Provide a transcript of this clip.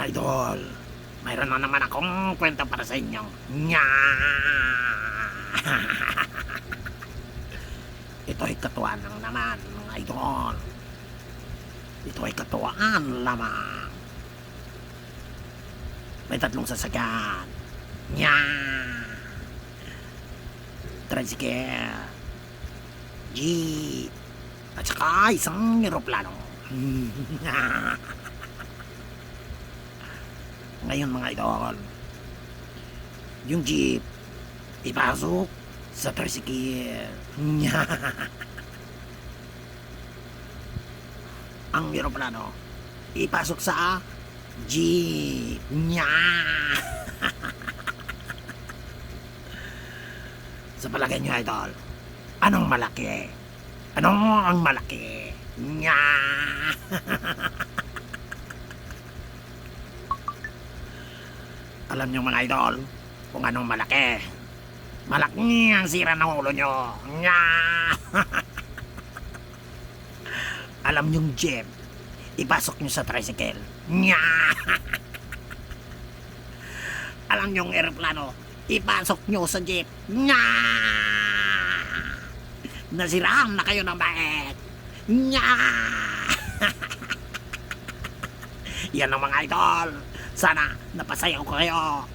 Mga idol, mayroon na naman akong kwento para sa inyo. Nya! Ito ay katuwaan lang naman, mga idol. Ito ay katuwaan lamang. May tatlong sasakyan. Nya! Tricycle, jeep, at saka isang eroplano. Ngayon mga idol, yung jeep ipasok sa tricycle. Ang eroplano ipasok sa jeep. Sa palagay nyo idol, anong malaki? Ano ang malaki? Alam nyo mga idol, kung anong malaki. Malaki ang sira ng ulo nyo. Alam nyong jeep, ipasok nyo sa tricycle. Alam nyong aeroplano, ipasok nyo sa jeep. Nasiraan na kayo ng bait. Yan ang mga idol. Sana napasayaw ko kayo.